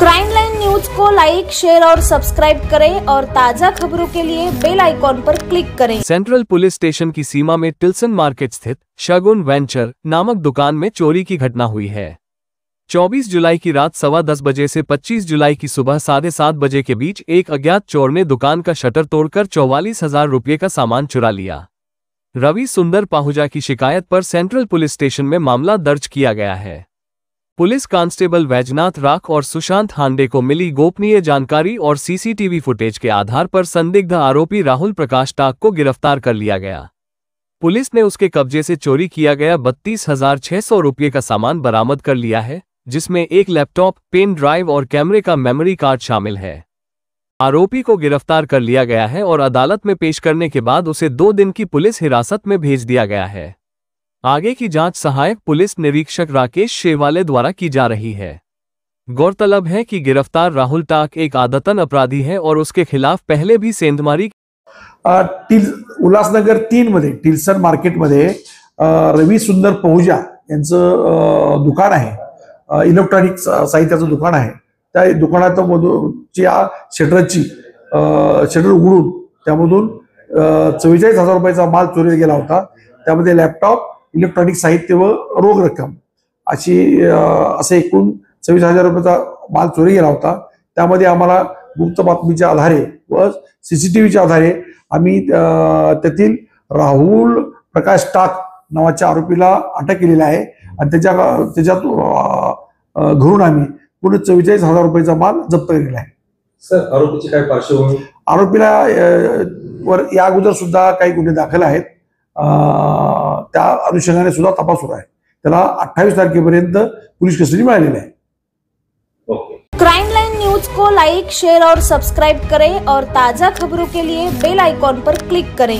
Crime line news को like, share और subscribe करें और ताज़ा खबरों के लिए बेल आइकॉन पर क्लिक करें। सेंट्रल पुलिस स्टेशन की सीमा में टिल्सन मार्केट स्थित शगुन वेंचर नामक दुकान में चोरी की घटना हुई है। 24 जुलाई की रात 10:15 बजे से 25 जुलाई की सुबह 7:30 बजे के बीच एक अज्ञात चोर ने दुकान का शटर तोड़कर 44,000 रुपये का सामान चुरा लिया। रवि सुंदर पाहुजा की शिकायत पर सेंट्रल पुलिस स्टेशन में मामला दर्ज किया गया है। पुलिस कांस्टेबल वैजनाथ राख और सुशांत हांडे को मिली गोपनीय जानकारी और सीसीटीवी फुटेज के आधार पर संदिग्ध आरोपी राहुल प्रकाश टाक को गिरफ्तार कर लिया गया। पुलिस ने उसके कब्जे से चोरी किया गया 32,600 रुपये का सामान बरामद कर लिया है, जिसमें एक लैपटॉप, पेन ड्राइव और कैमरे का मेमोरी कार्ड शामिल है। आरोपी को गिरफ्तार कर लिया गया है और अदालत में पेश करने के बाद उसे 2 दिन की पुलिस हिरासत में भेज दिया गया है। आगे की जांच सहायक पुलिस निरीक्षक राकेश शेवाले द्वारा की जा रही है। गौरतलब है कि गिरफ्तार राहुल टाक एक आदतन अपराधी है और उसके खिलाफ पहले भी सेंधमारी उल्हासनगर 3 मध्ये टिल्सन मार्केटमध्ये रवि सुंदर पाहुजा यांचं दुकान आहे, इलेक्ट्रॉनिक साहित्याचं दुकान आहे। त्या दुकानाच्या शटर उघडून त्यामधून 44,000 रुपयाचा माल चोरीला गेला होता। त्यामध्ये लॅपटॉप, इलेक्ट्रॉनिक साहित्य व रोख रक्कम असे एकूण 24,000 रुपयाचा माल चोरी गेला होता। त्यामध्ये आम्हाला गुप्त बातमीच्या आधारे व सीसीटीव्हीच्या आधारे आम्ही त्यातील राहुल प्रकाश टाक नावाच्या आरोपीला अटक केलेली आहे आणि त्याच्यात घरून आम्ही पूर्ण 44,000 रुपयाचा माल जप्त केलेला आहे। सर, आरोपीची काय पार्श्वभूमी? आरोपीला वर या अगोदर सुद्धा काही गुन्हे दाखल आहेत, त्या अनुषंगाने सुद्धा तपास सुरू आहे। त्याला 28 तारखेपर्यंत पोलीस कस्टडी मिळालेली आहे। क्राइम लाइन न्यूज को लाइक, शेयर और सब्सक्राइब करें और ताज़ा खबरों के लिए बेल आइकॉन पर क्लिक करें।